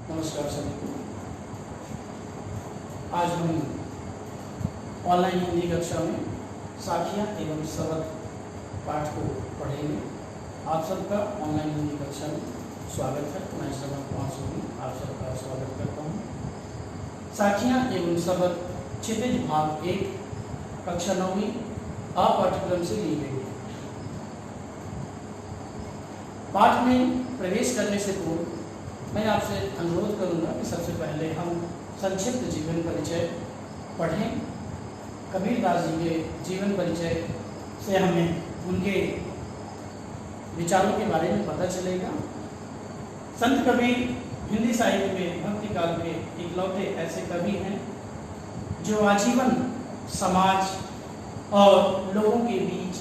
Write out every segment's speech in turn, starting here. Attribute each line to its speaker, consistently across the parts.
Speaker 1: नमस्कार सभी को। आज हम ऑनलाइन हिंदी कक्षा में साखियाँ एवं सबक पाठ को पढ़ेंगे। आप सबका ऑनलाइन हिंदी कक्षा में स्वागत है। मैं सबक 5 में आप सबका स्वागत करता हूँ। साखियाँ एवं सबक क्षितिज भाग 1 कक्षा 9वीं अ पाठ्यक्रम से ली गई है। पाठ में प्रवेश करने से पूर्व मैं आपसे अनुरोध करूंगा कि सबसे पहले हम संक्षिप्त जीवन परिचय पढ़ें। कबीरदास जी के जीवन परिचय से हमें उनके विचारों के बारे में पता चलेगा। संत कबीर हिंदी साहित्य में भक्ति काल के इकलौते ऐसे कवि हैं जो आजीवन समाज और लोगों के बीच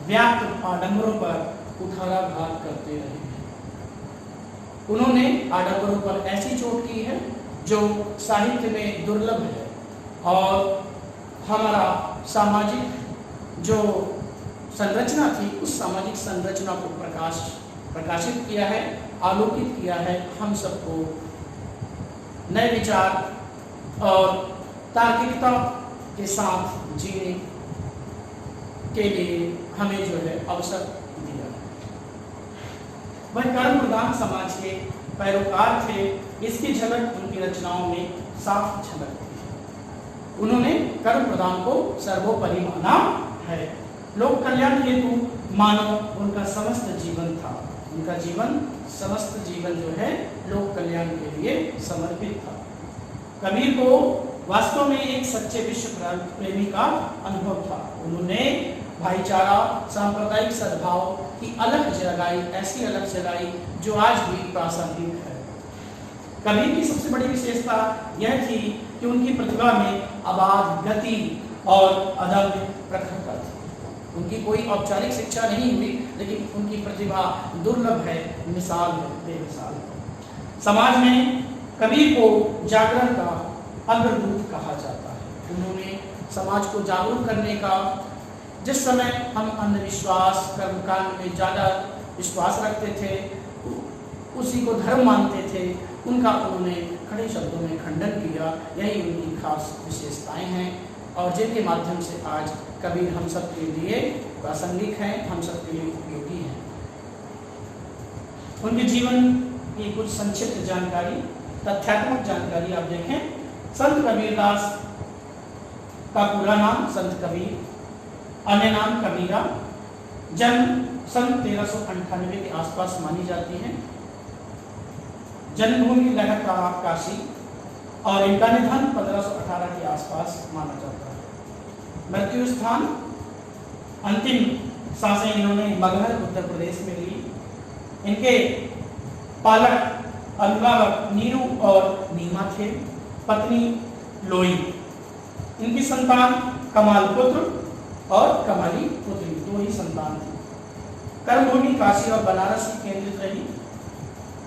Speaker 1: व्याप्त आडंबरों पर कुठाराघात करते रहे हैं। उन्होंने आडंबरों पर ऐसी चोट की है जो साहित्य में दुर्लभ है और हमारा सामाजिक जो संरचना थी उस सामाजिक संरचना को प्रकाशित किया है, आलोकित किया है। हम सबको नए विचार और तार्किकता के साथ जीने के लिए हमें जो है अवसर दिया। वह कर्म प्रधान समाज के पैरोकार थे, इसकी झलक उनकी रचनाओं में साफ झलकती है। उन्होंने कर्म प्रधान को सर्वोपरि माना है। लोक कल्याण हेतु मानव उनका समस्त जीवन था। उनका जीवन समस्त जीवन जो है लोक कल्याण के लिए समर्पित था। कबीर को वास्तव में एक सच्चे विश्व प्रेमी का अनुभव था। उन्होंने भाईचारा, सांप्रदायिक सद्भाव की अलग जगाई, ऐसी अलग जगाई जो आज भी प्रासंगिक है। कबीर की सबसे बड़ी विशेषता यह थी कि उनकी प्रतिभा में अबाध गति और अदम्य प्रखरता थी। उनकी कोई औपचारिक शिक्षा नहीं हुई, लेकिन उनकी प्रतिभा दुर्लभ है, मिसाल है, बेमिसाल है। समाज में कबीर को जागरण का अग्रदूत कहा जाता है। उन्होंने समाज को जागरूक करने का, जिस समय हम अंधविश्वास कर्मकांड में ज़्यादा विश्वास रखते थे, उसी को धर्म मानते थे, उनका उन्होंने खड़े शब्दों में खंडन किया। यही उनकी खास विशेषताएं हैं और जिनके माध्यम से आज कबीर हम सब के लिए प्रासंगिक हैं, हम सब के लिए उपयोगी हैं। उनके जीवन की कुछ संक्षिप्त जानकारी, तथ्यात्मक जानकारी आप देखें। संत कबीरदास का पूरा नाम संत कबीर, अन्य नाम कबीरा। जन्म सन 1398 के आसपास मानी जाती है। जन्मभूमि लहरकहाँ काशी और इनका निधन 1518 के आसपास माना जाता है। मृत्यु स्थान, अंतिम सांसें इन्होंने मगहर उत्तर प्रदेश में ली। इनके पालक अभिभावक नीरू और नीमा थे, पत्नी लोई। इनकी संतान कमाल पुत्र और कमली पुत्री, 2 ही संतान थे। कर्मभूमि काशी और बनारस की केंद्रित रही।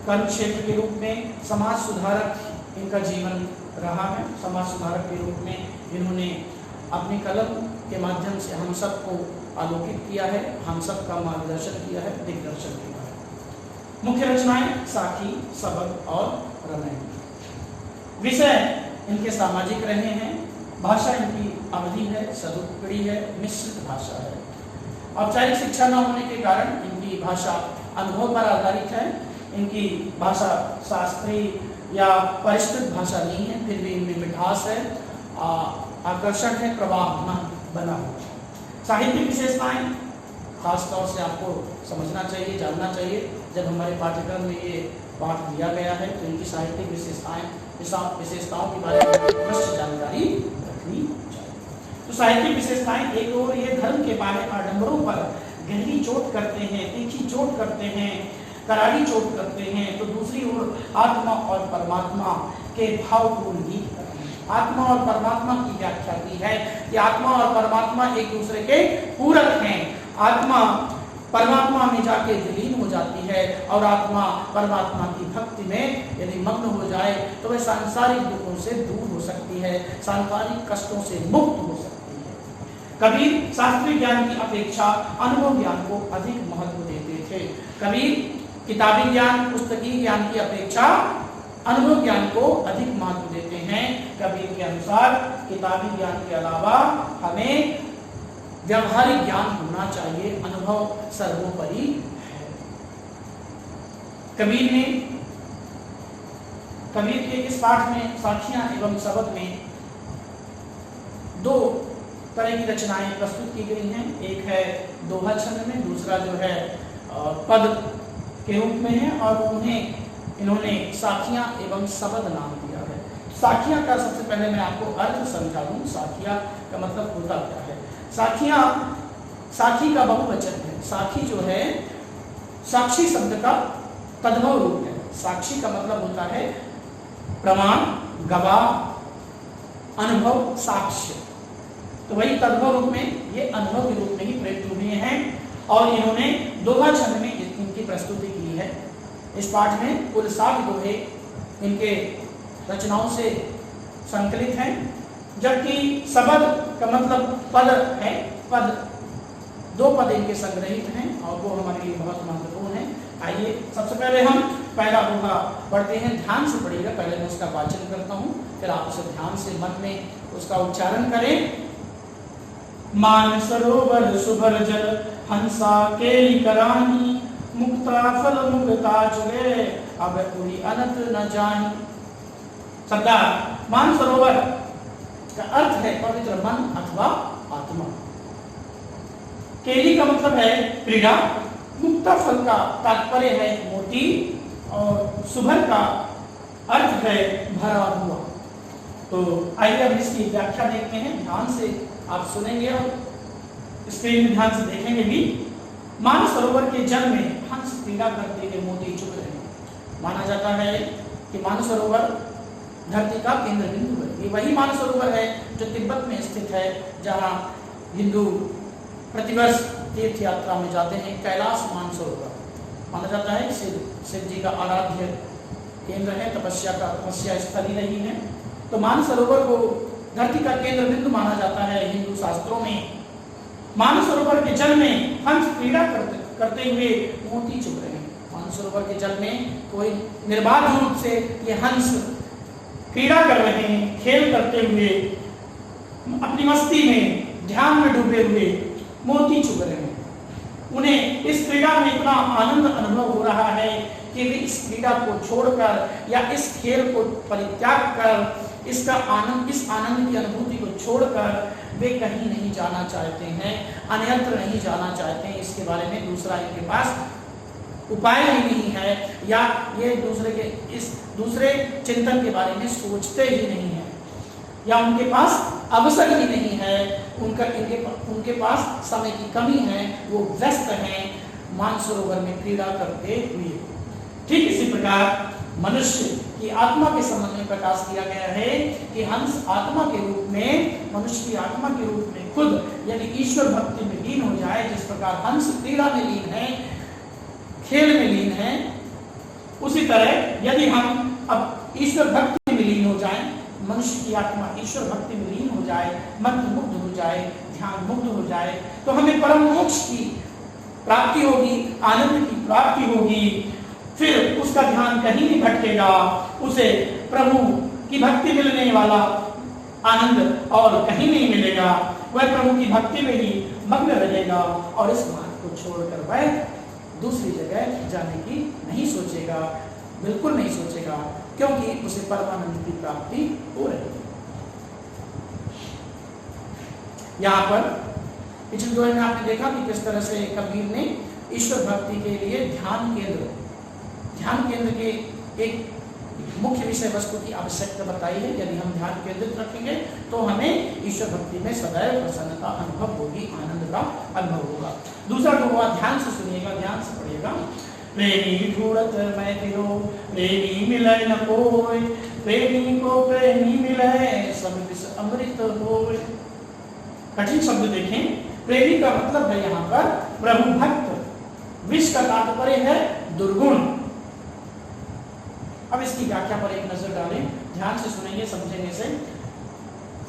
Speaker 1: कर्म क्षेत्र के रूप में समाज सुधारक इनका जीवन रहा है। समाज सुधारक के रूप में इन्होंने अपनी कलम के माध्यम से हम सबको आलोकित किया है, हम सबका मार्गदर्शन किया है, दिग्दर्शन किया है। मुख्य रचनाएं साखी, सबक और रमैन। विषय इनके सामाजिक रहे हैं। भाषा इनकी अवधि है, सदुपयोगी है, मिश्रित भाषा है। औपचारिक शिक्षा न होने के कारण इनकी भाषा अनुभव पर आधारित है। इनकी भाषा शास्त्रीय या परिष्कृत भाषा नहीं है, फिर भी इनमें मिठास है, आकर्षण है, प्रवाह बना हुआ। साहित्यिक विशेषताएं खासतौर से आपको समझना चाहिए, जानना चाहिए। जब हमारे पाठ्यक्रम में ये पाठ दिया गया है तो इनकी साहित्यिक विशेषताओं के बारे में अवश्य जानकारी रखनी चाहिए। तो साहित्यिक विशेषताएं, एक ओर ये धर्म के बारे आडंबरों पर गहरी चोट करते हैं, तीखी चोट करते हैं, करारी चोट करते हैं, तो दूसरी ओर आत्मा और परमात्मा के भावपूर्ण गीत करते हैं। आत्मा और परमात्मा की व्याख्या की है कि आत्मा और परमात्मा एक दूसरे के पूरक हैं। आत्मा परमात्मा में जाके विलीन हो जाती है और आत्मा परमात्मा की भक्ति में यदि मग्न हो जाए तो वह सांसारिक दुखों से दूर हो सकती है, सांसारिक कष्टों से मुक्त हो सकती है। कबीर शास्त्रीय ज्ञान की अपेक्षा अनुभव ज्ञान को अधिक महत्व देते थे। कबीर किताबी ज्ञान, पुस्तकीय ज्ञान की अपेक्षा अनुभव ज्ञान को अधिक महत्व देते हैं। कबीर के अनुसार किताबी ज्ञान के अलावा हमें व्यवहारिक ज्ञान होना चाहिए, अनुभव सर्वोपरि है। कबीर के इस पाठ में साखियां एवं शब्द में दो तरह की रचनाएं प्रस्तुत की गई हैं। एक है दोहा छंद में, दूसरा जो है पद के रूप में है, और उन्हें इन्होंने साखियां एवं शब्द नाम दिया है। साखियां का सबसे पहले मैं आपको अर्थ समझा दूं। साखियां का मतलब होता क्या है? साखियां, साखी का बहुवचन है। साखी जो है साक्षी शब्द का तद्भव रूप है। साक्षी का मतलब होता है प्रमाण, गवाह, अनुभव, साक्ष्य। तो वही तद्भव रूप में, ये अनुभव के रूप में ही प्रयुक्त हुए हैं, और इन्होंने दोहा छंद में इनकी प्रस्तुति की है। इस पाठ में कुल 7 दोहे इनके रचनाओं से संकलित हैं, जबकि शब्द का मतलब पद है। पद, 2 पद इनके संग्रहित हैं और वो हमारे लिए बहुत महत्वपूर्ण है। आइए सबसे पहले हम पहला दोहा पढ़ते हैं। ध्यान से पढ़िएगा, पहले मैं उसका वाचन करता हूँ, फिर आप उसे ध्यान से मन में उसका उच्चारण करें। मान सरोवर सुभर जल हंसा केली करानी, मुक्ता फल मुक्ता चुगे अब कोई अनंत न जानी। शब्दार्थ, मान सरोवर का अर्थ है पवित्र मन अथवा आत्मा। केली का मतलब है क्रीड़ा, मुक्ता फल का तात्पर्य है मोती, और सुभर का अर्थ है भरा हुआ। तो आइए अब इसकी व्याख्या देखते हैं। ध्यान से आप सुनेंगे और स्क्रीन में ध्यान से देखेंगे भी। मानस सरोवर के जल में हंस क्रीड़ा करते हुए मोती चुग रहे हैं। माना जाता है कि मानस सरोवर धरती का केंद्र बिंदु है। ये वही मानस सरोवर है जो तिब्बत में स्थित है, जहाँ हिंदू प्रतिवर्ष तीर्थ यात्रा में जाते हैं। कैलाश मानसरोवर माना जाता है शिव जी का आराध्य केंद्र है, तपस्या स्थली रही है। तो मानसरोवर को धरती का केंद्र बिंदु माना जाता है हिंदू शास्त्रों में। मानसरोवर के जल में हंस क्रीड़ा करते हुए मोती चुग रहे हैं। मानसरोवर के जल में कोई निर्बाध रूप से ये हंस क्रीड़ा कर रहे हैं, खेल करते हुए, अपनी मस्ती में, ध्यान में डूबे हुए मोती चुग रहे हैं। उन्हें इस क्रीड़ा में इतना आनंद अनुभव हो रहा है कि वे इस क्रीड़ा को छोड़कर या इस खेल को परित्याग कर इस आनंद की अनुभूति को छोड़कर वे कहीं नहीं जाना चाहते हैं, अन्यत्र नहीं जाना चाहते हैं। इसके बारे में दूसरा इनके पास उपाय ही नहीं है, या ये दूसरे चिंतन के बारे में सोचते ही नहीं है, या उनके पास अवसर ही नहीं है। उनके पास समय की कमी है, वो व्यस्त हैं मानसरोवर में क्रीड़ा करते हुए। ठीक इसी प्रकार मनुष्य की आत्मा के संबंध में प्रकाश किया गया है कि हंस आत्मा के रूप में, मनुष्य की आत्मा के रूप में खुद यदि ईश्वर भक्ति में लीन हो जाए, जिस प्रकार हंस क्रीड़ा में लीन है, खेल में लीन है, उसी तरह यदि हम अब ईश्वर भक्ति में लीन हो जाए, मनुष्य की आत्मा ईश्वर भक्ति में लीन हो जाए, मंत्र मुग्ध हो जाए, ध्यान मुग्ध हो जाए, तो हमें परम मोक्ष की प्राप्ति होगी, आनंद की प्राप्ति होगी। फिर उसका ध्यान कहीं नहीं भटकेगा, उसे प्रभु की भक्ति मिलने वाला आनंद और कहीं नहीं मिलेगा। वह प्रभु की भक्ति में ही मग्न रहेगा और इस मार्ग को छोड़कर वह दूसरी जगह जाने की नहीं सोचेगा, बिल्कुल नहीं सोचेगा, क्योंकि उसे परमानंद की प्राप्ति हो रही है। यहाँ पर पिछले दोहे में आपने देखा कि किस तरह से कबीर ने ईश्वर भक्ति के लिए ध्यान केंद्र के एक मुख्य विषय वस्तु की आवश्यकता बताई है। यदि हम ध्यान केंद्रित रखेंगे तो हमें ईश्वर भक्ति में सदैव प्रसन्नता अनुभव होगी, आनंद का अनुभव होगा। दूसरा दोहा ध्यान से सुनिएगा, ध्यान से पढ़िएगा। प्रेमी ढूंढत मैं तिरो, प्रेमी मिले न कोई, प्रेमी को प्रेमी मिले सब विष अमृत होय। कठिन शब्द देखें। प्रेमी का मतलब है यहाँ पर प्रभु भक्त, विष का तात्पर्य है दुर्गुण। अब इसकी व्याख्या पर एक नजर डालें, ध्यान से सुनेंगे, समझेंगे से।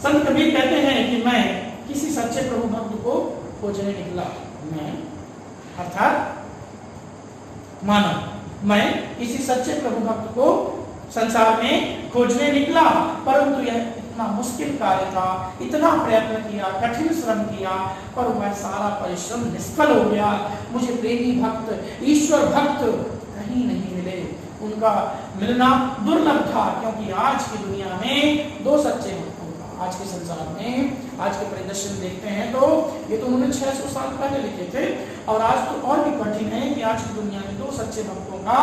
Speaker 1: संत कबीर कहते हैं कि मैं किसी सच्चे प्रभु भक्त को खोजने निकला। मैं अर्थात मानव, मैं किसी सच्चे प्रभु भक्त को संसार में खोजने निकला, परंतु यह इतना मुश्किल कार्य था, इतना प्रयत्न किया, कठिन श्रम किया, पर वह सारा परिश्रम निष्फल हो गया। मुझे प्रेमी भक्त, ईश्वर भक्त कहीं नहीं मिले। उनका मिलना दुर्लभ था, क्योंकि आज की दुनिया में दो सच्चे भक्तों का, आज के संसार में, आज के परिदृश्य में देखते हैं तो ये तो उन्होंने 600 साल पहले लिखे थे, और आज तो और भी कठिन है कि आज की दुनिया में दो सच्चे भक्तों का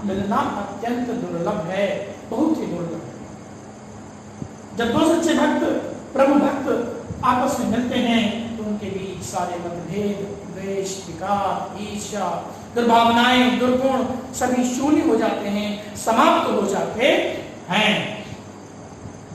Speaker 1: मिलना अत्यंत दुर्लभ है, बहुत ही दुर्लभ है। जब दो सच्चे भक्त, प्रभु भक्त आपस में मिलते हैं तो उनके बीच सारे मतभेद, द्वेष, विकार, ईर्ष्या, दुर्भावनाएं, दुर्गुण सभी शून्य हो जाते हैं, समाप्त हो जाते हैं।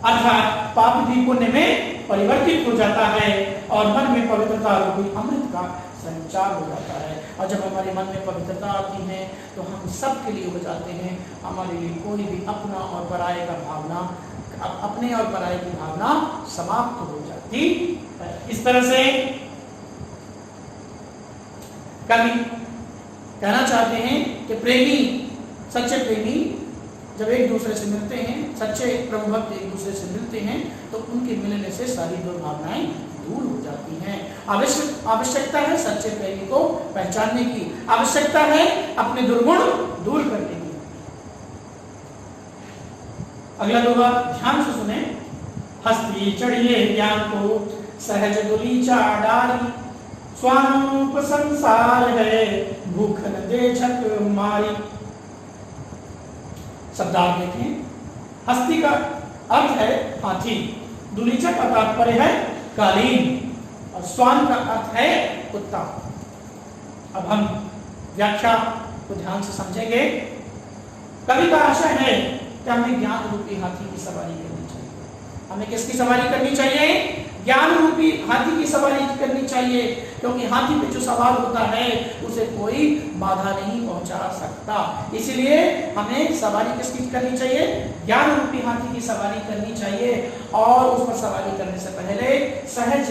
Speaker 1: अर्थात पाप भी पुण्य में परिवर्तित हो जाता है और मन में पवित्रता रूपी अमृत का संचार हो जाता है। और जब हमारे मन में पवित्रता आती है तो हम सब के लिए हो जाते हैं। हमारे लिए कोई भी अपना और पराये का भावना, अपने और पराये की भावना समाप्त हो जाती है। इस तरह से कवि कहना चाहते हैं कि प्रेमी, सच्चे प्रेमी जब एक दूसरे से मिलते हैं, सच्चे प्रभु भक्त एक दूसरे से मिलते हैं तो उनके मिलने से सारी दुर्भावनाएं दूर हो जाती हैं। आवश्यकता है सच्चे प्रेमी को पहचानने की, आवश्यकता है अपने दुर्गुण दूर करने की। अगला दोहा ध्यान से सुने। हस्ती चढ़िए ज्ञान को सहज दुलीचा डारी, स्वानुप संसार है भूख न दे झक मारी। शब्दार्थ देखें। हस्ती का अर्थ है हाथी, दुलीचा का तात्पर्य है कालीन, और स्वान का अर्थ है कुत्ता। अब हम व्याख्या को ध्यान से समझेंगे। कवि का आशय है कि हमें ज्ञान रूपी हाथी की सवारी करनी चाहिए। हमें किसकी सवारी करनी चाहिए? ज्ञान रूपी हाथी की सवारी करनी चाहिए, क्योंकि हाथी पे जो सवार होता है उसे कोई बाधा नहीं पहुंचा सकता। इसलिए हमें सवारी किसकी करनी चाहिए? ज्ञान रूपी हाथी की सवारी करनी चाहिए। और उस पर सवारी करने से पहले सहज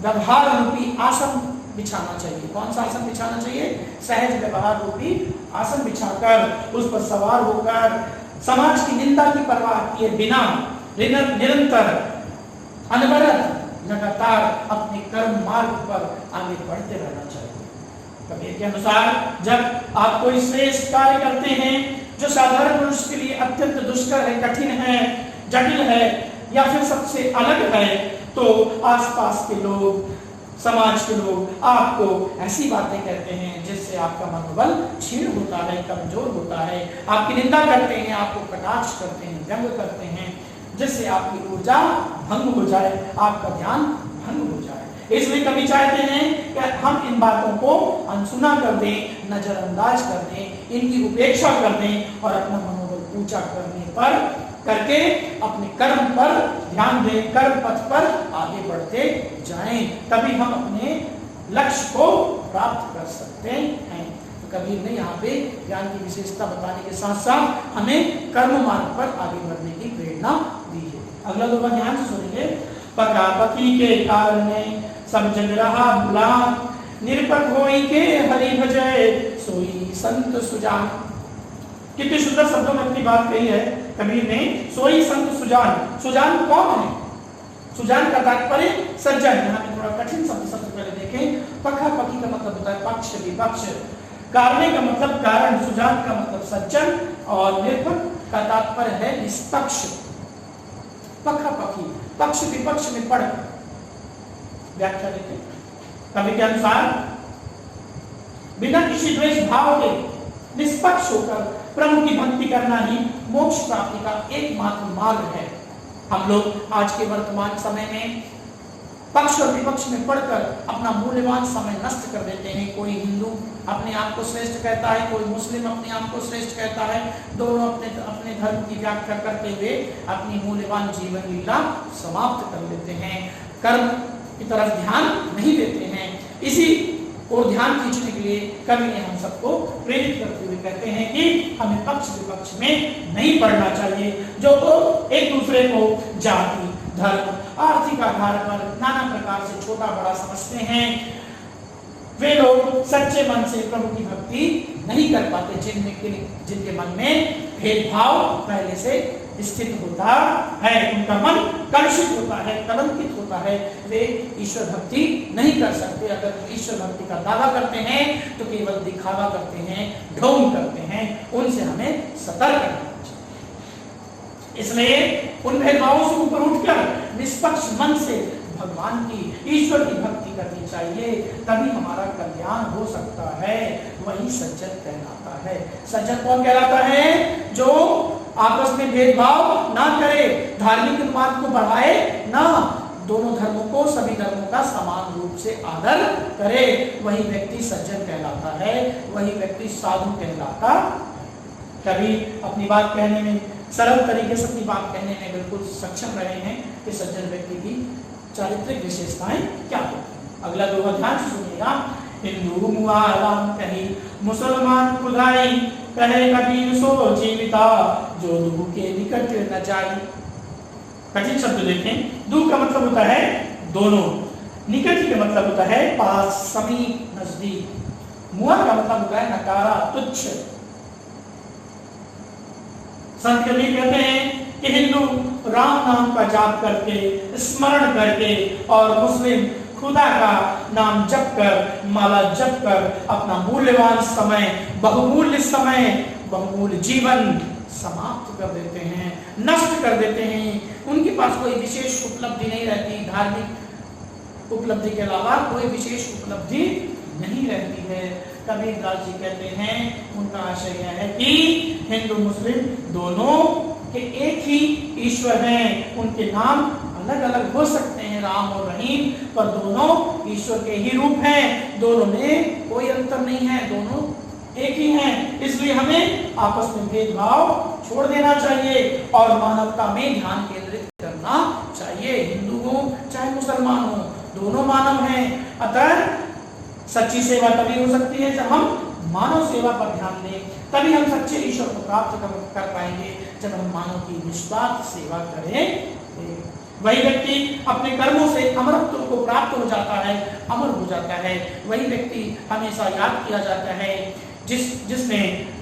Speaker 1: व्यवहार रूपी आसन बिछाना चाहिए। कौन सा आसन बिछाना चाहिए? सहज व्यवहार रूपी आसन बिछाकर उस पर सवार होकर समाज की निंदा की परवाह किए बिना निरंतर अनवरत लगातार अपने कर्म मार्ग पर आगे बढ़ते रहना चाहिए। कवि के अनुसार जब आप कोई श्रेष्ठ कार्य करते हैं जो साधारण मनुष्य के लिए अत्यंत दुष्कर है, कठिन है, जटिल है या फिर सबसे अलग है, तो आसपास के लोग, समाज के लोग आपको ऐसी बातें कहते हैं जिससे आपका मनोबल क्षीण होता है, कमजोर होता है, आपकी निंदा करते हैं, आपको कटाक्ष करते हैं, व्यंग करते हैं, जिससे आपकी ऊर्जा भंग हो जाए, आपका ध्यान भंग हो जाए। इसलिए कवि चाहते हैं कि हम इन बातों को अनसुना कर दें, नजरअंदाज कर दें, इनकी उपेक्षा कर दें और अपना मनोबल ऊंचा करके अपने कर्म पर ध्यान दें, कर्म पथ पर आगे बढ़ते जाएं, तभी हम अपने लक्ष्य को प्राप्त कर सकते हैं। तो कबीर ने यहाँ पे ज्ञान की विशेषता बताने के साथ साथ हमें कर्म मार्ग पर आगे बढ़ने की प्रेरणा दी है। अगला दोहा ध्यान से सुनेंगे। पका पकी के कारण सब जग रहा भुला, निरपक होई के हरि भजय सोई संत सुजान। कितने सुंदर शब्दों में अपनी बात कही है कबीर ने, सोई संत सुजान। सुजान कौन है? सुजान का तात्पर्य सज्जन। यहाँ पे थोड़ा कठिन शब्द सबसे पहले देखें। पका पकी का मतलब होता है पक्ष, विपक्ष। कारणे का मतलब कारण, सुजान का मतलब सज्जन, और निरपक का तात्पर्य है निष्पक्ष। पका पकी, पक्ष विपक्ष में पढ़। व्याख्या देखें। कवि के अनुसार बिना किसी द्वेष भाव के निष्पक्ष होकर प्रभु की भक्ति करना ही मोक्ष प्राप्ति का एकमात्र मार्ग है। हम लोग आज के वर्तमान समय में पक्ष और विपक्ष में पढ़कर अपना मूल्यवान समय नष्ट कर देते हैं। कोई हिंदू अपने आप को श्रेष्ठ कहता है, कोई मुस्लिम अपने आप को श्रेष्ठ कहता है। दोनों अपने धर्म की व्याख्या करते हुए अपनी मूल्यवान जीवन लीला समाप्त कर लेते हैं, कर्म की तरफ ध्यान नहीं देते हैं। इसी और ध्यान खींचने के लिए कवि ने हम सबको प्रेरित करते हुए कहते हैं कि हमें पक्ष विपक्ष में नहीं पढ़ना चाहिए। जो तो एक दूसरे को जाति, धर्म, आर्थिक आधार पर नाना प्रकार से छोटा बड़ा समझते हैं, वे लोग सच्चे मन से प्रभु की भक्ति नहीं कर पाते। जिनके मन में भेदभाव पहले से स्थित होता है, उनका मन कलुषित होता है, कलंकित होता है, वे ईश्वर भक्ति नहीं कर सकते। अगर ईश्वर भक्ति का दावा करते हैं तो केवल दिखावा करते हैं, ढोंग करते हैं, उनसे हमें सतर्क रहना चाहिए। इसलिए उन भेदभावों से ऊपर उठकर निष्पक्ष मन से भगवान की, ईश्वर की भक्ति करनी चाहिए, तभी हमारा कल्याण हो सकता है। वही सज्जन कहलाता है। सज्जन कौन कहलाता है? जो आपस में भेदभाव ना करे, धार्मिक उन्माद को बढ़ाए ना, दोनों धर्मों को, सभी धर्मों का समान रूप से आदर करे, वही व्यक्ति सज्जन कहलाता है, वही व्यक्ति साधु कहलाता। कभी अपनी बात कहने में, सरल तरीके से अपनी बात कहने में बिल्कुल सक्षम रहे हैं कि सज्जन व्यक्ति की चारित्रिक विशेषताएं क्या होती हैं। अगला दो ध्यान से सुनिएगा। हिंदू मुआराम कही, मुसलमान खुदाई, कहे कबीर सो जीविता, जो दूह के निकट न जाई। कठिन शब्द देखें। दूह का मतलब होता है दोनों, निकट का मतलब होता है पास, समीप, नजदीक। मुआ का मतलब होता है नकारा, तुच्छ। संत कबीर कहते हैं कि हिंदू राम नाम का जाप करके, स्मरण करके, और मुस्लिम खुदा का नाम जप कर, माला जप कर अपना मूल्यवान समय, बहुमूल्य जीवन समाप्त कर देते हैं, नष्ट कर देते हैं। उनके पास कोई विशेष उपलब्धि नहीं रहती, धार्मिक उपलब्धि के अलावा कोई विशेष उपलब्धि नहीं रहती है। कबीरदास जी कहते हैं, उनका आशय यह है कि हिंदू मुस्लिम दोनों के एक ही ईश्वर हैं। उनके नाम अलग अलग हो सकते हैं, राम और रहीम, पर दोनों ईश्वर के ही रूप हैं। दोनों में कोई अंतर नहीं है, दोनों एक ही हैं। इसलिए हमें आपस में भेदभाव छोड़ देना चाहिए और मानवता में ध्यान केंद्रित करना चाहिए। हिंदू हो चाहे मुसलमान हो, दोनों मानव हैं। अतः सच्ची सेवा तभी हो सकती है जब हम मानव सेवा पर ध्यान दें, तभी हम सच्चे ईश्वर को प्राप्त कर पाएंगे, जब हम मानव की निस्वार्थ सेवा करें। वही व्यक्ति अपने कर्मों से अमरत्व को प्राप्त हो जाता है, अमर हो जाता है। वही व्यक्ति हमेशा याद किया जाता है जिसने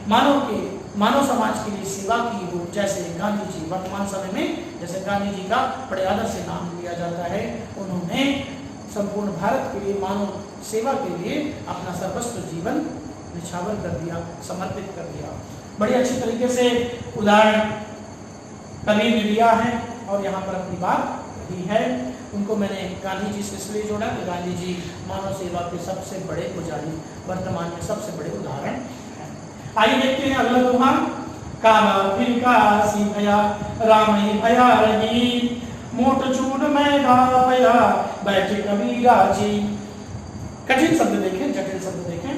Speaker 1: मानव समाज के लिए सेवा की हो। जैसे गांधी जी, वर्तमान समय में जैसे गांधी जी का बड़े आदर से नाम लिया जाता है। उन्होंने संपूर्ण भारत के लिए, मानव सेवा के लिए अपना सर्वस्व जीवन निछावर कर दिया, समर्पित कर दिया। बड़ी अच्छी तरीके से उदाहरण कबीर ने दिया है और यहाँ पर अपनी बात कही है। उनको मैंने गांधी जी से इसलिए जोड़ा कि गांधी जी मानव सेवा के सबसे बड़े पुजारी, वर्तमान में सबसे बड़े उदाहरण हैं। आइए देखते हैं अगला दोहा। कामा फिर कासी भया, राम ही भया रही, मोट चूड़ में गा भया, बैठे कबीरा जी। कठिन शब्द देखें, जटिल शब्द देखें,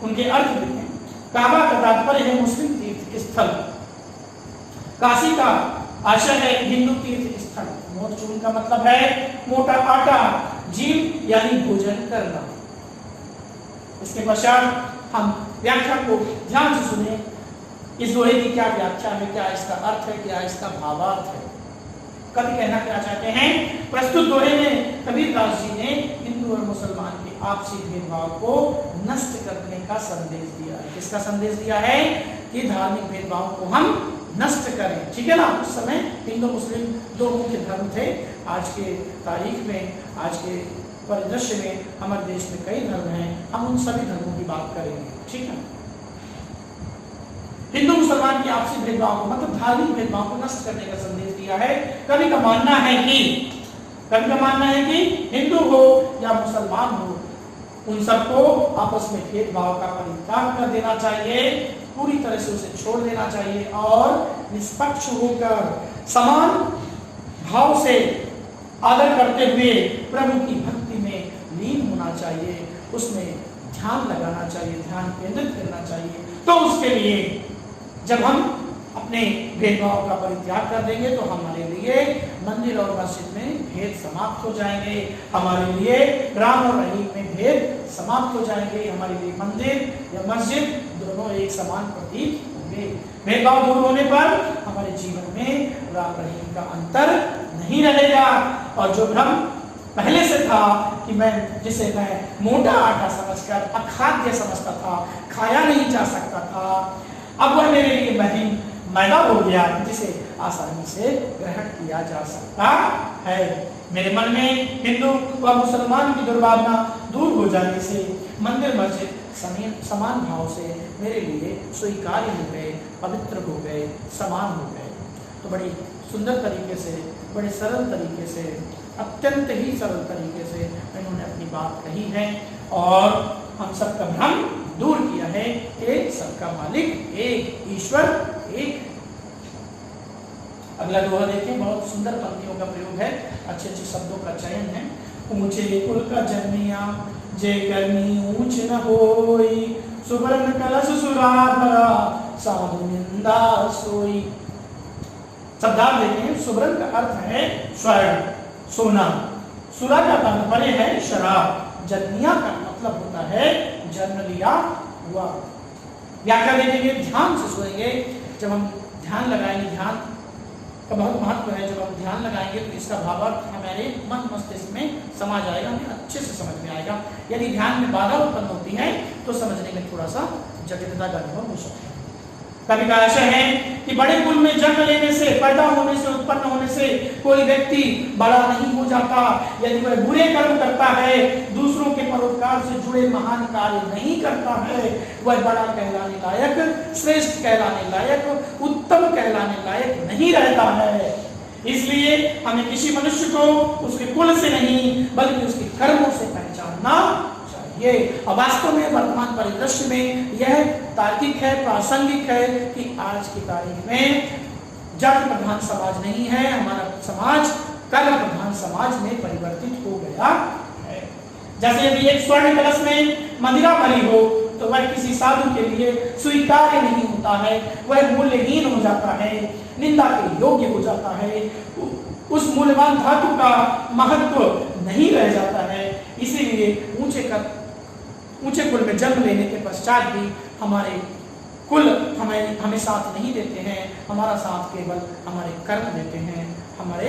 Speaker 1: उनके अर्थ देखें। काबा का तात्पर्य है मुस्लिम तीर्थ स्थल, काशी का आशय है हिंदू तीर्थ स्थल। मोट चून का मतलब है मोटा आटा, जीव यानी भोजन करना। इसके पश्चात हम व्याख्या को ध्यान से सुने। इस दोहे की क्या व्याख्या है, क्या इसका अर्थ है, क्या इसका भावार्थ है। कवि कहना क्या चाहते हैं? प्रस्तुत दोहे में कबीरदास जी ने हिंदू और मुसलमान के आपसी भेदभाव को नष्ट करने का संदेश दिया है। किसका संदेश दिया है? कि धार्मिक भेदभाव को हम नष्ट करें। ठीक है ना? उस समय हिंदू मुस्लिम दो मुख्य धर्म थे। आज के तारीख में, आज के परिदृश्य में हमारे देश में कई धर्म हैं। हम उन सभी धर्मों की बात करेंगे। ठीक है? हिंदू मुसलमान के आपसी भेदभाव को, मतलब धार्मिक भेदभाव को नष्ट करने का संदेश दिया है। कवि का मानना है कि हिंदू हो या मुसलमान हो, उन सबको आपस में भेदभाव का परित्याग कर देना चाहिए, पूरी तरह से उसे छोड़ देना चाहिए और निष्पक्ष होकर समान भाव से आदर करते हुए प्रभु की भक्ति में लीन होना चाहिए, उसमें ध्यान लगाना चाहिए, ध्यान केंद्रित करना चाहिए। तो उसके लिए जब हम अपने भेदभाव का परित्याग कर देंगे तो हमारे लिए मंदिर और मस्जिद में भेद समाप्त हो जाएंगे, हमारे लिए राम और रहीम में भेद समाप्त हो जाएंगे, हमारे लिए मंदिर या मस्जिद दोनों एक समान प्रतीत होंगे। भेदभाव दूर होने पर हमारे जीवन में राम रहीम का अंतर नहीं रहेगा और जो भ्रम पहले से था कि जिसे मैं मोटा आटा समझकर अखाद्य समझता था, खाया नहीं जा सकता था, अब वह मेरे लिए पैदा हो गया जिसे आसानी से ग्रहण किया जा सकता है। मेरे मन में हिंदू व मुसलमान की दुर्भावना दूर हो जाने से मंदिर मस्जिद समान भाव से मेरे लिए स्वीकार्य हो गए, पवित्र हो गए, समान हो गए। तो बड़ी सुंदर तरीके से, बड़े सरल तरीके से, अत्यंत ही सरल तरीके से इन्होंने अपनी बात कही है और हम सबका भ्रम दूर किया है कि सबका मालिक एक, ईश्वर एक। अगला दोहा देखें, बहुत सुंदर पंक्तियों का प्रयोग है, अच्छे अच्छे शब्दों का चयन है। ऊंचे कुल का जन्मिया जे करनी ऊंच न होई, सुवर्ण कलश सुरा भरा साधु निंदा सोई। शब्दार्थ देखें, सुवर्ण का अर्थ है स्वर्ण, सोना। सुरा का तात्पर्य है शराब। जन्मिया का मतलब होता है जन्म लिया हुआ। व्याख्या देखेंगे, ध्यान से सुनेंगे। जब हम ध्यान लगाएंगे, ध्यान का बहुत महत्व है। जब हम ध्यान लगाएंगे तो इसका भावार्थ हमारे मन मस्तिष्क में समा जाएगा, हमें अच्छे से समझ में आएगा। यदि ध्यान में बाधा उत्पन्न होती है तो समझने में थोड़ा सा जटिलता का अनुभव हो सकता है। कभी का आशय है कि बड़े कुल में जन्म लेने से, पैदा होने से, उत्पन्न होने से कोई व्यक्ति बड़ा नहीं हो जाता। यदि वह बुरे कर्म करता है, दूसरों के परोपकार से जुड़े महान कार्य नहीं करता है, वह बड़ा कहलाने लायक, श्रेष्ठ कहलाने लायक, उत्तम कहलाने लायक नहीं रहता है। इसलिए हमें किसी मनुष्य को उसके कुल से नहीं बल्कि उसके कर्मों से पहचानना ये वास्तव में वर्तमान परिदृश्य में यह तार्किक है, प्रासंगिक है कि आज की तारीख में जाति प्रधान समाज नहीं है, हमारा समाज कर्म प्रधान समाज में परिवर्तित हो गया है। जैसे यदि एक स्वर्ण कलश में मदिरा भरी हो तो वह किसी साधु के लिए स्वीकार्य नहीं होता है, वह मूल्यहीन हो जाता है, निंदा के योग्य हो जाता है, उस मूल्यवान धातु का महत्व नहीं रह जाता है। इसीलिए ऊंचे कुल में जन्म लेने के पश्चात भी हमारे कुल हमें साथ नहीं देते हैं। हमारा साथ केवल हमारे कर्म देते हैं, हमारे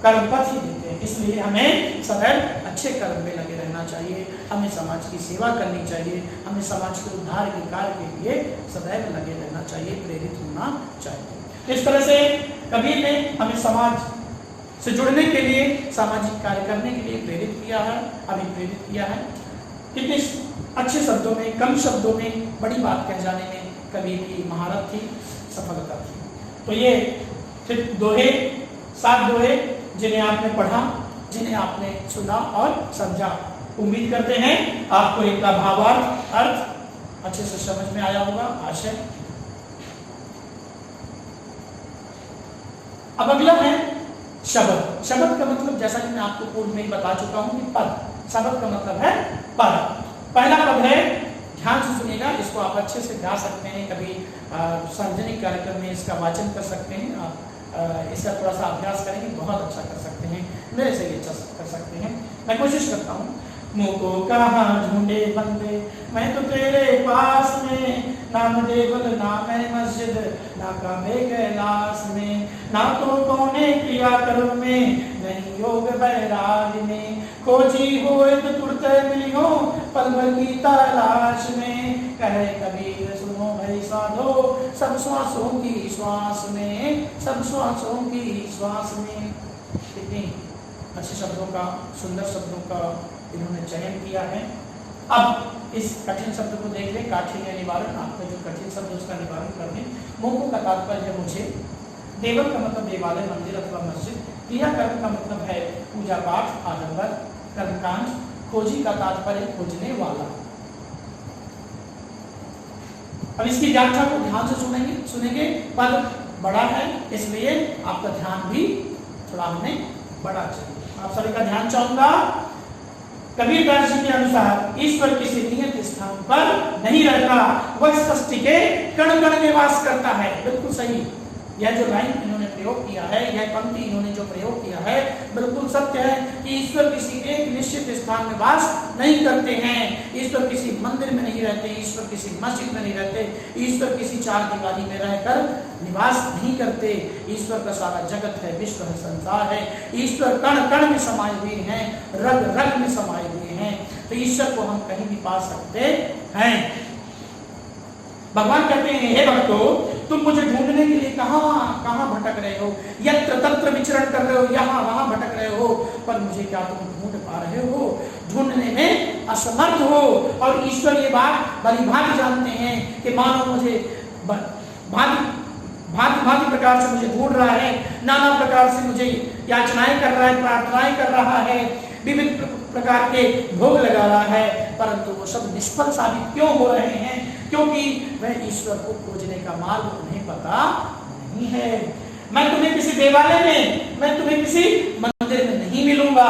Speaker 1: कर्म पथ ही देते हैं। इसलिए हमें सदैव अच्छे कर्म में लगे रहना चाहिए, हमें समाज की सेवा करनी चाहिए, हमें समाज के उद्धार के कार्य के लिए सदैव लगे रहना चाहिए, प्रेरित होना चाहिए। इस तरह से कबीर ने हमें समाज से जुड़ने के लिए, सामाजिक कार्य करने के लिए प्रेरित किया है, हमें प्रेरित किया है। कितने अच्छे शब्दों में, कम शब्दों में बड़ी बात कह जाने में कबीर की महारत थी, सफलता थी। तो ये फिर दोहे, 7 दोहे जिन्हें आपने पढ़ा, जिन्हें आपने सुना और समझा। उम्मीद करते हैं आपको इनका भावार्थ, अर्थ अच्छे से समझ में आया होगा, आशय। अब अगला है शब्द। शब्द का मतलब जैसा कि मैं आपको पूर्व में ही बता चुका हूं कि पद। शब्द का मतलब है पद। पहला पद है, ध्यान से सुनिएगा, इसको आप अच्छे से गा सकते हैं, कभी सार्वजनिक कार्यक्रम में इसका वाचन कर सकते हैं, आप इसका थोड़ा सा अभ्यास करेंगे, बहुत अच्छा कर सकते हैं, मेरे से भी अच्छा कर सकते हैं। मैं कोशिश करता हूँ। मुँह को कहाँ ढूंढे बंदे, मैं तो तेरे पास में, नाम देवल ना मैं मस्जिद, ना काबे कैलाश में, ना तो कौने क्रिया कर्म में, नहीं योग बैराग में, खोजी हो तो तुरते मिली हो पल भर की तलाश में, कहे कबीर सुनो भाई साधो, सब श्वासों की श्वास में, सब श्वासों की श्वास में। कितनी अच्छे शब्दों का, सुंदर शब्दों का इन्होंने चयन किया है। अब इस कठिन शब्द को देख ले, काठिन्य निवारण, आपका जो कठिन शब्द उसका निवारण कर दें। मोको का तात्पर्य है मुझे, देवल का मतलब देवालय, मंदिर अथवा मस्जिद, क्रिया कर्म का मतलब है पूजा पाठ, आडंबर, कर्मकांड, खोजी का तात्पर्य खोजने वाला। अब इसकी व्याख्या को ध्यान से सुनेंगे। पद बड़ा है इसलिए आपका ध्यान भी थोड़ा हमें बड़ा चाहिए। आप सभी का ध्यान चाहूंगा। कबीरदास जी के अनुसार ईश्वर किसी नियत स्थान पर नहीं रहता, वह सृष्टि के कण कण में वास करता है। बिल्कुल सही। यह जो लाइन इन्होंने प्रयोग किया है, यह पंक्ति इन्होंने जो प्रयोग किया है, बिल्कुल सत्य है कि ईश्वर किसी एक निश्चित स्थान में वास नहीं करते हैं। ईश्वर किसी मंदिर में नहीं रहते, ईश्वर किसी मस्जिद में नहीं रहते, ईश्वर किसी चार दीवारी में रहकर निवास नहीं करते। ईश्वर का सारा जगत है, विश्व है, संसार है। ईश्वर कण कण में समाये हुए हैं, रग रग में समाये हुए हैं। तो ईश्वर को हम कहीं भी पा सकते हैं। भगवान कहते हैं, हे भक्तों, तुम मुझे ढूंढने के लिए कहाँ कहाँ भटक रहे हो, यत्र तत्र विचरण कर रहे हो, यहाँ वहां भटक रहे हो, पर मुझे क्या तुम ढूंढ पा रहे हो? ढूंढने में असमर्थ हो। और ईश्वर ये बात भली भांति जानते हैं कि मानो मुझे भांति भांति प्रकार से मुझे ढूंढ रहा है, नाना प्रकार से मुझे याचनाएं कर रहा है, प्रार्थनाएं कर रहा है, विभिन्न प्रकार के भोग लगा रहा है, परंतु वो सब निष्फल साबित क्यों हो रहे हैं? क्योंकि वह ईश्वर को खोजने का मार्ग उन्हें पता नहीं है। मैं तुम्हें किसी देवालय में, मैं तुम्हें किसी मंदिर में नहीं मिलूंगा,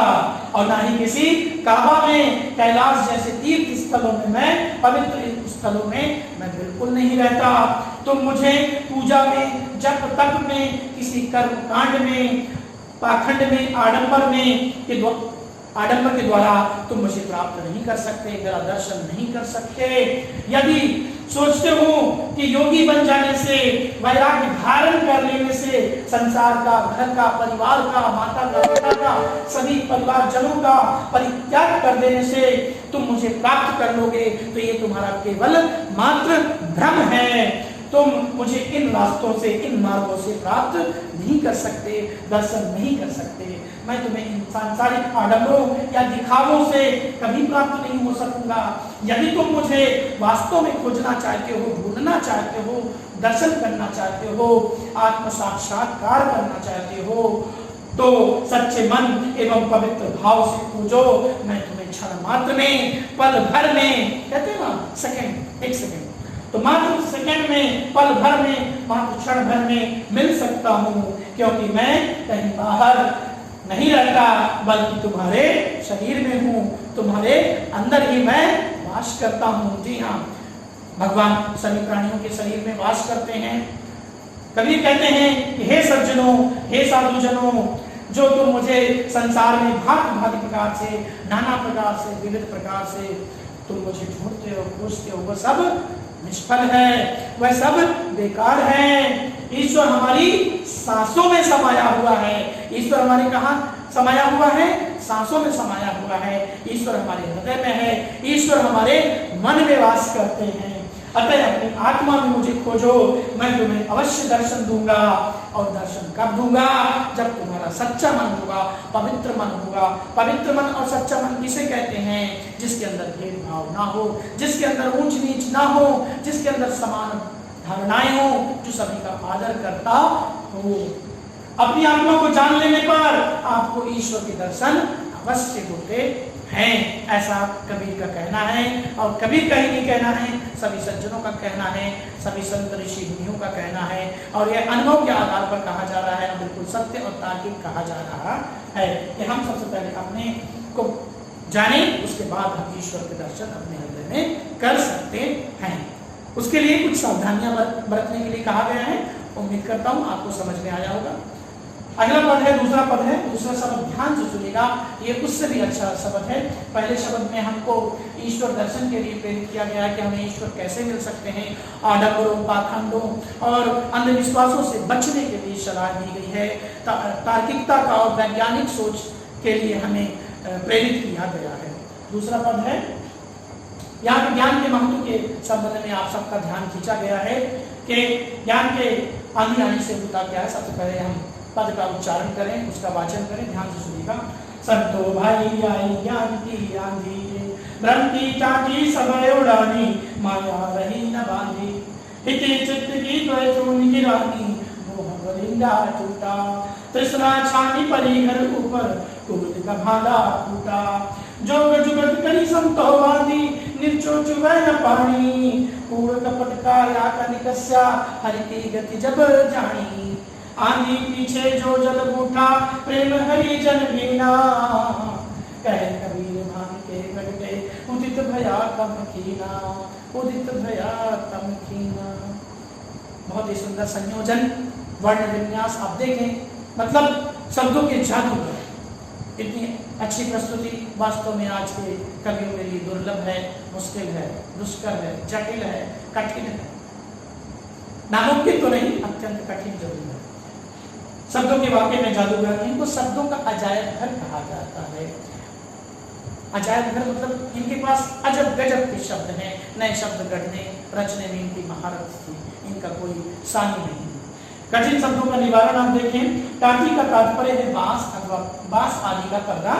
Speaker 1: और ना ही किसी काबा में, कैलाश जैसे तीर्थ स्थलों में, मैं पवित्र स्थलों में मैं बिल्कुल नहीं रहता। तुम मुझे पूजा में, जप तप में, किसी कर्म कांड में, पाखंड में, आडंबर के द्वारा तुम मुझे प्राप्त नहीं कर सकते, मेरा दर्शन नहीं कर सकते। यदि सोचते हो कि योगी बन जाने से, वैराग्य धारण कर लेने से, संसार का, घर का, परिवार का, माता का, पिता का, सभी परिवारजनों का परित्याग कर देने से तुम मुझे प्राप्त कर लोगे, तो ये तुम्हारा केवल मात्र भ्रम है। तुम मुझे इन रास्तों से, इन मार्गों से प्राप्त नहीं कर सकते, दर्शन नहीं कर सकते। मैं तुम्हें इन सांसारिक आडंबरों या दिखावों से कभी प्राप्त नहीं हो सकूंगा। यदि तुम मुझे वास्तव में खोजना चाहते हो, ढूंढना चाहते हो, दर्शन करना चाहते हो, आत्म साक्षात्कार करना चाहते हो, तो सच्चे मन एवं पवित्र भाव से खोजो। मैं तुम्हें क्षण मात्र में, पल भर में, कहते हैं ना सेकंड, एक सेकंड, तो मात्र सेकंड में, पल भर में, मात्र क्षण भर में मिल सकता हूँ, क्योंकि मैं कहीं बाहर नहीं रहता, बल्कि तुम्हारे शरीर में हूँ, तुम्हारे अंदर ही मैं वास करता हूँ। जी हाँ, भगवान सभी प्राणियों के शरीर में वास करते हैं। कभी कहते हैं कि हे सज्जनों, हे साधुजनों, जो तुम मुझे संसार में भांति भांति प्रकार से, नाना प्रकार से, विविध प्रकार से तुम मुझे ढूंढते हो, खोजते हो, वह सब निष्फल है, वह सब बेकार है। ईश्वर हमारी सांसों में समाया हुआ है। ईश्वर हमारे कहाँ समाया हुआ है? सांसों में समाया हुआ है। ईश्वर हमारे हृदय में है, ईश्वर हमारे मन में वास करते हैं। अतः अपनी आत्मा में मुझे खोजो, मैं तुम्हें अवश्य दर्शन दूंगा। और दर्शन कब दूंगा? जब तुम्हारा सच्चा मन होगा, पवित्र मन होगा। पवित्र मन और सच्चा मन किसे कहते हैं? जिसके अंदर भेदभाव ना हो, जिसके अंदर ऊंच नीच ना हो, जिसके अंदर समान धारणाएं हो, जो सभी का आदर करता हो। अपनी आत्मा को जान लेने पर आपको ईश्वर के दर्शन अवश्य होते हैं, ऐसा कबीर का कहना है। और कबीर का ही नहीं कहना है, सभी सज्जनों का कहना है, सभी संत ऋषि मुनियों का कहना है। और यह अनुभव के आधार पर कहा जा रहा है, बिल्कुल सत्य और तार्किक कहा जा रहा है कि हम सबसे पहले अपने को जाने, उसके बाद हम ईश्वर के दर्शन अपने हृदय में कर सकते हैं। उसके लिए कुछ सावधानियां बरतने के लिए कहा गया है। उम्मीद करता हूँ आपको समझ में आया होगा। अगला पद है, दूसरा पद है। दूसरा शब्द ध्यान से सुनिएगा, ये उससे भी अच्छा शब्द है। पहले शब्द में हमको ईश्वर दर्शन के लिए प्रेरित किया गया है कि हमें ईश्वर कैसे मिल सकते हैं। आडंबरों, पाखंडों और अंधविश्वासों से बचने के लिए सलाह दी गई है। तार्किकता का और वैज्ञानिक सोच के लिए हमें प्रेरित किया गया है। दूसरा पद है, यहाँ ज्ञान के महत्व के संबंध में आप सबका ध्यान खींचा गया है कि ज्ञान के आंधी आने से होता क्या है। सबसे पहले हम पद का उच्चारण करें, उसका वाचन करें, ध्यान से सुनिएगा। संतो भाई आई ज्ञान की आंधी, ब्रह्म की चाटी समय उड़ानी, माया रही न बांधी, हिति चित्त की द्वय चूर्ण की रानी, मोह वरिंदा टूटा, तृष्णा छानी परी घर ऊपर, कुमुद का भाला टूटा, जोग जुगत करी संतो बांधी, निर्चो चुवै न पानी, कूड़ कपट का या कनिकस्या, हरि की गति जब जानी, आंधी पीछे जो जल बूटा, प्रेम हरि जन बीना, कहे कबीर भान के घटे, उदित भया तम कीना, उदित भया तम कीना। बहुत ही सुंदर संयोजन, वर्ण विन्यास आप देखें, मतलब शब्दों के जादू है। इतनी अच्छी प्रस्तुति वास्तव में आज के कवियों के लिए दुर्लभ है, मुश्किल है, दुष्कर है, जटिल है, कठिन है। नामुमकिन तो नहीं, अत्यंत कठिन जरूर है। शब्दों के वाकई में जादूगर, इनको शब्दों का अजायब घर कहा जाता है। अजायब घर मतलब इनके पास अजब गजब के शब्द हैं, नए शब्द गढ़ने रचने में इनकी महारत थी, इनका कोई सानी नहीं। कठिन शब्दों का निवारण आप देखें, टाटी का तात्पर्य है बांस अथवा बांस आदि का पर्दा,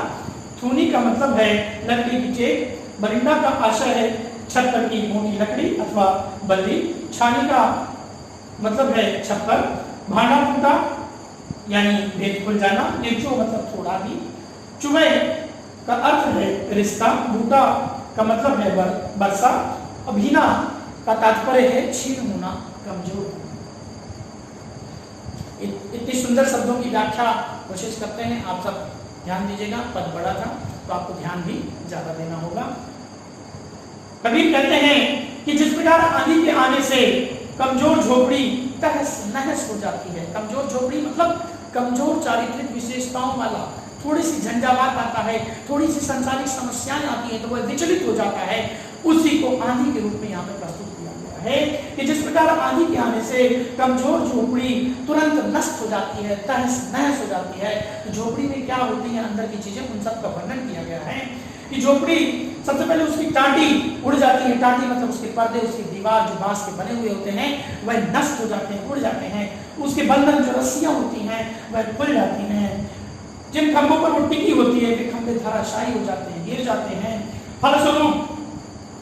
Speaker 1: थूनी का मतलब है लकड़ी की टेक, बरिंदा का आशय है छप्पर की मोटी लकड़ी अथवा बल्ली, छानी का मतलब है छप्पर, भांडा फूटा यानी भेद खुल जाना, नीचो मतलब थोड़ा भी, चुबे का अर्थ है रिश्ता, बूटा का मतलब है वर्षा, अभिना का तात्पर्य है छीन होना, कमजोर। इतनी सुंदर शब्दों की व्याख्या कोशिश करते हैं, आप सब ध्यान दीजिएगा। पद बड़ा था तो आपको ध्यान भी ज्यादा देना होगा। कबीर कहते हैं कि जिस प्रकार आंधी के आने से कमजोर झोपड़ी तहस नहस हो जाती है, कमजोर झोपड़ी मतलब कमजोर चारित्रिक विशेषताओं वाला, थोड़ी सी झंझावात आता है, थोड़ी सी संसारिक समस्याएं आती हैं तो वह विचलित हो जाता है, उसी को आंधी के रूप में यहाँ पर प्रस्तुत किया गया है कि जिस प्रकार आंधी के आने से कमजोर झोपड़ी तुरंत नष्ट हो जाती है, तहस नहस हो जाती है। तो झोपड़ी में क्या होती है अंदर की चीजें, उन सब का वर्णन किया गया है कि झोपड़ी सबसे पहले उसकी टाटी उड़ जाती है, टाटी मतलब उसके पर्दे, उसकी दीवार जो बांस के बने हुए होते हैं वह नष्ट हो जाते हैं, उड़ जाते हैं, उसके बंधन जो रस्सियां होती हैं वह खुल जाती हैं, जिन खंभों पर वो टिकी होती है वे खंभे धराशायी हो जाते हैं, गिर जाते हैं। फलस्वरूप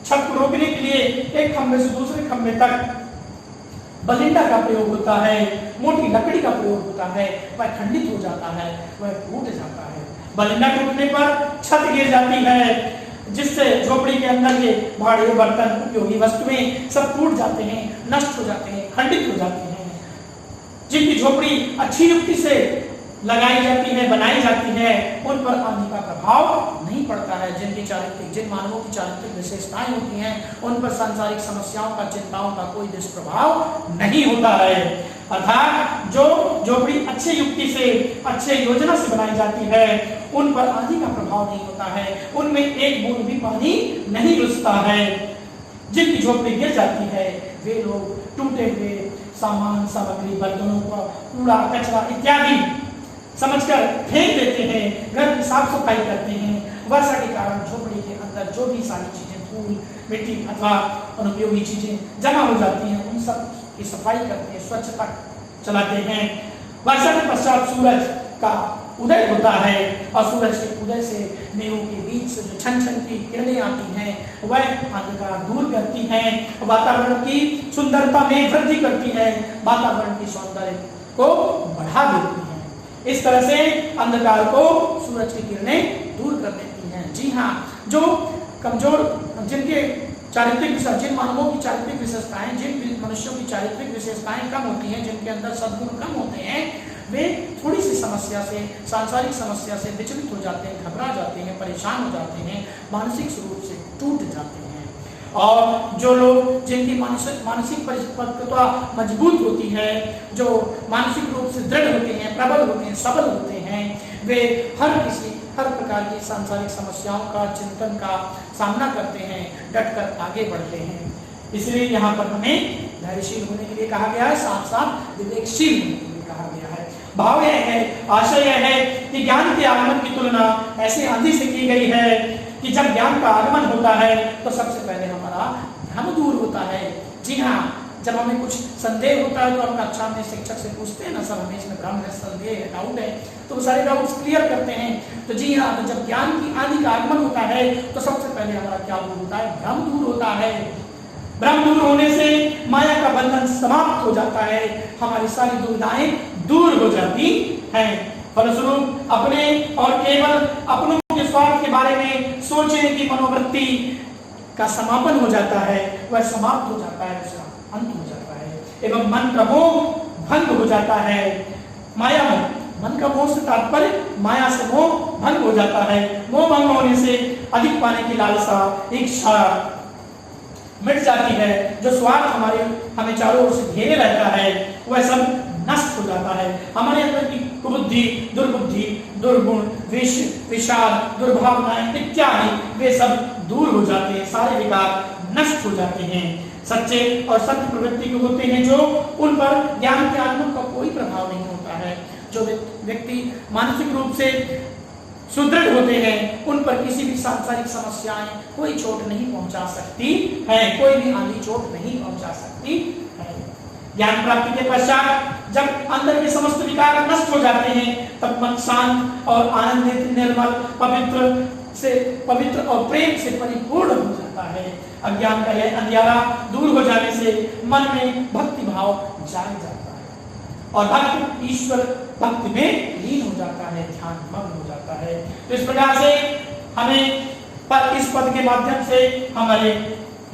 Speaker 1: छत को रोकने के लिए एक खंभे से दूसरे खंभे तक बलिंडा का प्रयोग होता है, मोटी लकड़ी का प्रयोग होता है, वह खंडित हो जाता है, वह टूट जाता है। बलिंडा टूटने पर छत गिर जाती है, जिससे झोपड़ी के अंदर के भाड़े बर्तन उपयोगी वस्तुएं सब टूट जाते हैं, नष्ट हो जाते हैं, खंडित हो जाते हैं। जिनकी झोपड़ी अच्छी युक्ति से लगाई जाती है, बनाई जाती है, उन पर आंधी का प्रभाव नहीं पड़ता है। जिन मानवों की चारित्रिक विशेषताएं होती हैं उन पर सांसारिक समस्याओं का, चिंताओं का कोई दुष्प्रभाव नहीं होता है। अर्थात जो झोपड़ी अच्छे युक्ति से, अच्छे योजना से बनाई जाती है उन पर आंधी का प्रभाव नहीं होता है, उनमें एक बूंद भी पानी नहीं घुसता है। जिनकी झोपड़ी गिर जाती है वे लोग टूटे हुए सामान, सामग्री, बर्तनों का कूड़ा कचरा इत्यादि समझकर फेंक देते हैं, घर की साफ सफाई करते हैं। वर्षा के कारण झोपड़ी के अंदर जो भी सारी चीजें, धूल, मिट्टी अथवा अनुपयोगी चीजें जमा हो जाती हैं उन सब की सफाई करते हैं, स्वच्छता चलाते हैं। वर्षा के पश्चात सूरज का उदय होता है और सूरज के उदय से मेघों के बीच से जो छन छन की किरणें आती हैं वह अंधकार दूर करती हैं, वातावरण की सुंदरता में वृद्धि करती है, वातावरण की सौंदर्य को बढ़ा देती है। इस तरह से अंधकार को सूरज की किरणें दूर कर देती हैं। जी हाँ, जो कमजोर, जिनके चारित्रिक, जिन मानवों की चारित्रिक विशेषताएं, जिन मनुष्यों की चारित्रिक विशेषताएं कम होती हैं, जिनके अंदर सद्गुण कम होते हैं, वे थोड़ी सी समस्या से, सांसारिक समस्या से विचलित हो जाते हैं, घबरा जाते हैं, परेशान हो जाते हैं, मानसिक रूप से टूट जाते हैं। और जो लोग, जिनकी मानसिक परिपक्वता मजबूत होती है, जो मानसिक रूप से दृढ़ होते हैं, प्रबल होते हैं, सबल होते हैं, वे हर प्रकार की सांसारिक समस्याओं का, चिंतन का सामना करते हैं, डटकर आगे बढ़ते हैं। इसलिए यहाँ पर हमें धैर्यशील होने के लिए कहा गया है, साथ साथ विवेकशील होने के लिए कहा गया है। भाव यह है, आशय यह है कि ज्ञान के आगमन की तुलना ऐसे आंधी से की गई है कि जब ज्ञान का आगमन होता है तो सबसे पहले हमारा भ्रम दूर होता है। जी हाँ, जब हमें कुछ संदेह होता है तो हम कक्षा में शिक्षक से पूछते हैं ना, सर हमें इसमें भ्रम है, संदेह है, डाउट है, तो वो सारे डाउट्स क्लियर करते हैं। तो जी हाँ, तो जब ज्ञान की आंधी का आगमन होता है तो सबसे पहले हमारा क्या दूर होता है, भ्रम दूर होता है। भ्रम दूर होने से माया का बंधन समाप्त हो जाता है, हमारी सारी दुविधाएं दूर हो जाती हैं। फलस्वरूप अपने और केवल अपनों के स्वार्थ के बारे में सोचने की मनोवृत्ति का समापन हो जाता है, वह समाप्त हो जाता है, उसका अंत हो जाता है, एवं मन का मोह भंग हो जाता है। माया मोह, मन का मोह से तात्पर्य माया से मोह भंग हो जाता है। मोह भंग होने से अधिक पाने की लालसा, इच्छा मिट जाती है। जो स्वार्थ हमें चारों ओर से घेरे रहता है वह सब नष्ट हो जाता है। हमारे अंदर की कुबुद्धि, दुर्बुद्धि, दुर्गुण, विष, विषाद, दुर्भावनाएं इत्यादि वे सब दूर हो जाते हैं, सारे विकार नष्ट हो जाते हैं। सच्चे और सत्य प्रवृत्ति के होते हैं जो, उन पर ज्ञान के आगमन का कोई प्रभाव नहीं होता है। जो व्यक्ति मानसिक रूप से सुदृढ़ होते हैं, उन पर किसी भी सांसारिक समस्याएं कोई चोट नहीं पहुंचा सकती है, कोई भी आंधी चोट नहीं पहुंचा सकती है। ज्ञान प्राप्ति के पश्चात जब अंदर के समस्त विकार नष्ट हो जाते हैं, तब मन शांत और आनंदित, निर्मल, पवित्र और प्रेम से परिपूर्ण हो जाता है। अज्ञान का यह अंधियारा दूर हो जाने से मन में भक्ति भाव जाग जाता है और भक्त ईश्वर भक्ति में लीन हो जाता है, ध्यान मग्न हो जाता है। तो इस प्रकार से हमें इस पद के माध्यम से हमारे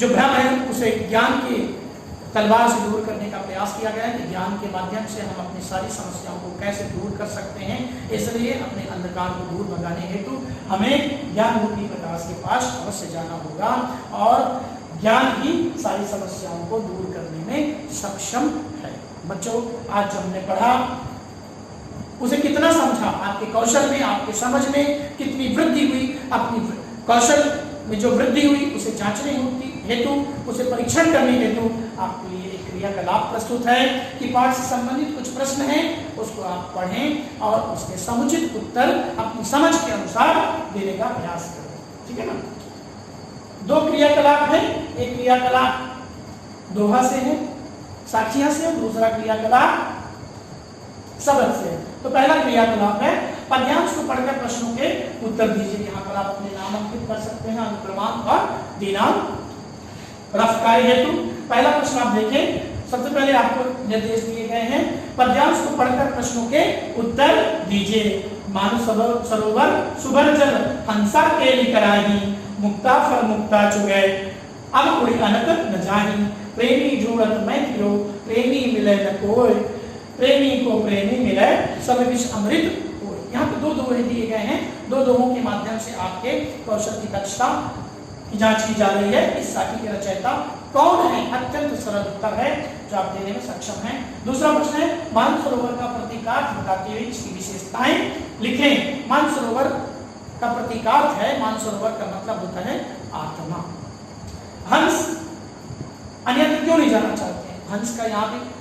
Speaker 1: जो भ्रम है उसे ज्ञान के तलवार से दूर करने का प्रयास किया गया है कि ज्ञान के माध्यम से हम अपनी सारी समस्याओं को कैसे दूर कर सकते हैं। इसलिए अपने अंधकार को दूर भगाने हेतु हमें ज्ञान रूपी प्रकाश के पास अवश्य जाना होगा और ज्ञान ही सारी समस्याओं को दूर करने में सक्षम है। बच्चों, आज जो हमने पढ़ा उसे कितना समझा, आपके कौशल में, आपके समझ में कितनी वृद्धि हुई, अपनी कौशल में जो वृद्धि हुई उसे जांचने हेतु, उसे परीक्षण करने हेतु आपके लिए एक क्रियाकलाप प्रस्तुत है कि पाठ से संबंधित कुछ प्रश्न हैं, उसको आप पढ़ें और उसके समुचित उत्तर अपनी समझ के अनुसार देने का प्रयास करें। ठीक है ना। दो क्रियाकलाप है, एक क्रियाकलाप दोहा से है, साखिया से, दूसरा क्रियाकलाप शब्द से। तो पहला क्रियाकलाप है पद्यांश को पढ़कर प्रश्नों के उत्तर दीजिए। यहाँ पर आप अपने नाम अंकित कर सकते हैं, अनुक्रमांक और दिनांक रफ कार्य हेतु। पहला प्रश्न आप देखें, सबसे पहले आपको निर्देश दिए गए हैं, पद्यांश को पढ़कर प्रश्नों के उत्तर दीजिए। मानव सरोवर सुबर जल हंसा केली कराही, मुक्ता फल मुक्ता चुगे, अब उड़ी अनक न जाही, प्रेमी जुड़त मैं फिरो, प्रेमी मिले न कोई, प्रेमी को प्रेमी मिले, सब विष अमृत होय। यहाँ पे दो दोहे दिए गए हैं, दो दोहों के माध्यम से आपके कौशल की दक्षता की जांच की जा रही है। इस साखी के रचयिता कौन है? अत्यंत सरल उत्तर है जो आप देने में सक्षम हैं। दूसरा प्रश्न है मानसरोवर का प्रतीकार्थ बताते हुए इसकी विशेषताएं लिखें। मानसरोवर का प्रतीकार्थ है, मानसरोवर का मतलब होता है आत्मा। हंस अन्यत्र क्यों नहीं जाना चाहते हैं? हंस का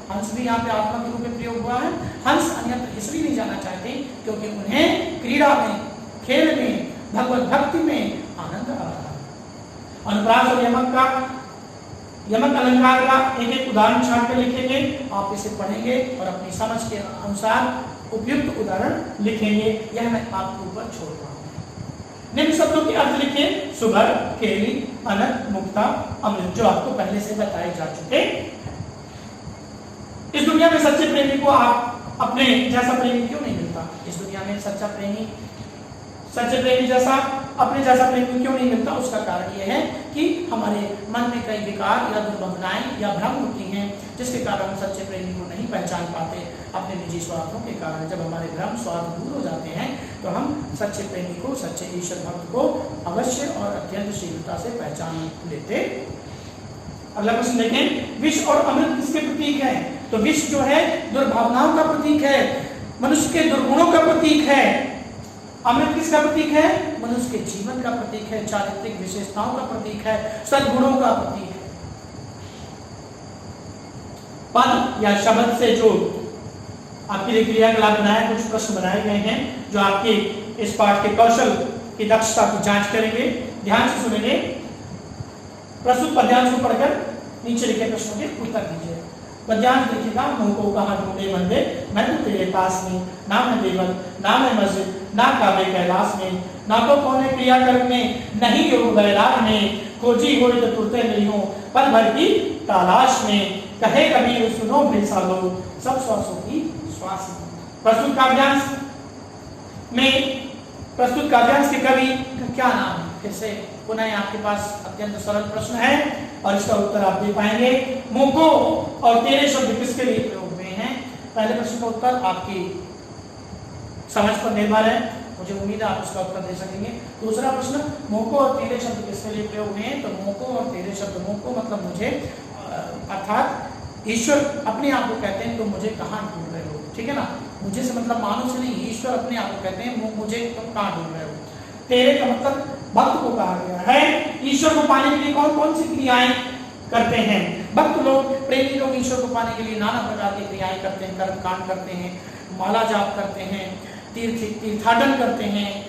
Speaker 1: हंस भी यहाँ पे आत्मा के रूप में प्रयोग हुआ है। हंस अन्यत्र इसलिए नहीं जाना चाहते क्योंकि उन्हें क्रीड़ा में, खेल में, भगवत भक्ति में आनंद आ रहा है। अनुप्रास और यमक अलंकार का एक एक उदाहरण छाट कर लिखेंगे, आप इसे पढ़ेंगे और अपनी समझ के अनुसार उपयुक्त उदाहरण लिखेंगे। यह मैं आपके ऊपर छोड़ रहा हूँ। निम्न शब्दों के अर्थ लिखिए, सुबर, केली, अनक, मुक्ता, अमृत, जो आपको पहले से बताए जा चुके। इस दुनिया में सच्चे प्रेमी को आप अपने जैसा प्रेमी क्यों नहीं मिलता? इस दुनिया में सच्चे प्रेमी जैसा अपने जैसा प्रेमी क्यों नहीं मिलता? उसका कारण यह है कि हमारे मन में कई विकार या दुर्भावनाएं या भ्रम होती हैं, जिसके कारण हम सच्चे प्रेमी को नहीं पहचान पाते अपने निजी स्वार्थों के कारण। जब हमारे भ्रम स्वार्थ दूर हो जाते हैं तो हम सच्चे प्रेमी को, सच्चे ईश्वर भक्त को अवश्य और अत्यंत शीघ्रता से पहचान लेते। अगला प्रश्न देखें, विष और अमृत किसके प्रतीक है? तो विष जो है दुर्भावनाओं का प्रतीक है, मनुष्य के दुर्गुणों का प्रतीक है। अमृत किसका प्रतीक है? मनुष्य के जीवन का प्रतीक है, चारित्रिक विशेषताओं का प्रतीक है, सद्गुणों का प्रतीक है। पद या शब्द से जो आपके लिए क्रियाकलाप बनाए, कुछ प्रश्न बनाए गए हैं जो आपके इस पाठ के कौशल की दक्षता की जांच करेंगे। ध्यान से सुनेंगे। प्रस्तुत पद्यांश को पढ़कर नीचे लिखे प्रश्नों के उत्तर दीजिए। पद्यांश लिखिएगा, मुंह को कहाँ ढूंढे बंदे, मैं तो तेरे पास में, ना मैं देवल, ना मैं मस्जिद, ना काबे कैलाश में, ना तो कौने क्रिया कर्म में, नहीं योग वैराग में, खोजी हो तो तुरते नहीं हो, पल भर की तलाश में, कहे कबीर सुनो बेसालो, सब श्वासों की श्वास। प्रस्तुत काव्यांश के कवि का क्या नाम है? फिर से पुनः आपके पास अत्यंत सरल प्रश्न है और इसका उत्तर आप दे पाएंगे। मोको और तेरे शब्द किसके लिए प्रयोग हुए हैं? पहले प्रश्न का उत्तर आपकी समझ पर निर्भर है, मुझे उम्मीद है आप उसका उत्तर दे सकेंगे। दूसरा प्रश्न, मोको और तेरे शब्द किसके लिए प्रयोग हुए हैं? तो मोको और तेरे शब्द, मोको मतलब मुझे, अर्थात ईश्वर अपने आप को कहते हैं तुम मुझे कहाँ ढूंढ रहे हो। ठीक है ना, मुझे से मतलब मानो से नहीं, ईश्वर अपने आप को कहते हैं मुझे तुम कहाँ ढूंढ रहे हो। तेरे का मतलब भक्त को कहा गया है। ईश्वर को पाने के लिए कौन कौन सी क्रियाएं करते हैं? भक्त लोग, प्रेमी लोग ईश्वर को पाने के लिए नाना प्रकार की क्रियाएं करते हैं, कर्म कांड करते हैं, माला जाप करते हैं, तीर्थाटन करते हैं,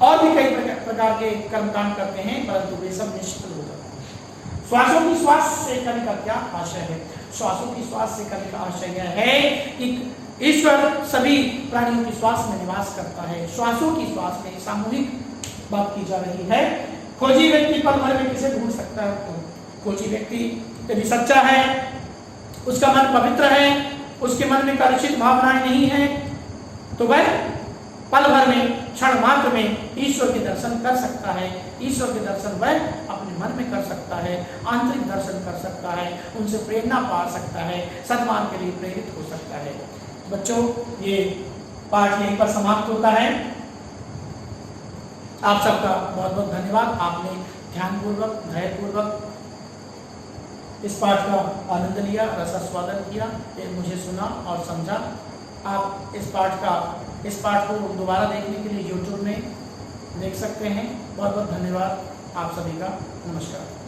Speaker 1: और भी कई प्रकार के कर्मकांड करते हैं, परंतु वे सब निष्फल हो जाते हैं। श्वासों की श्वास से करने का क्या आशय है? श्वासों की श्वास से करने का आशय यह है कि ईश्वर सभी प्राणियों की श्वास में निवास करता है। श्वासों की श्वास में सामूहिक बात की जा रही है। खोजी व्यक्ति पल भर में किसे ढूंढ सकता है? तो खोजी व्यक्ति यदि सच्चा है, उसका मन पवित्र है, उसके मन में कलुषित भावनाएं नहीं है, तो वह पल भर में, क्षण मात्र में ईश्वर के दर्शन कर सकता है। ईश्वर के दर्शन वह अपने मन में कर सकता है, आंतरिक दर्शन कर सकता है, उनसे प्रेरणा पा सकता है, सद्मार्ग के लिए प्रेरित हो सकता है। बच्चों, ये पाठ यहीं पर समाप्त होता है। आप सबका बहुत बहुत धन्यवाद। आपने ध्यानपूर्वक, धैर्यपूर्वक इस पाठ का आनंद लिया, रसास्वादन किया, फिर मुझे सुना और समझा। आप इस पाठ को दोबारा देखने के लिए YouTube में देख सकते हैं। बहुत बहुत धन्यवाद आप सभी का। नमस्कार।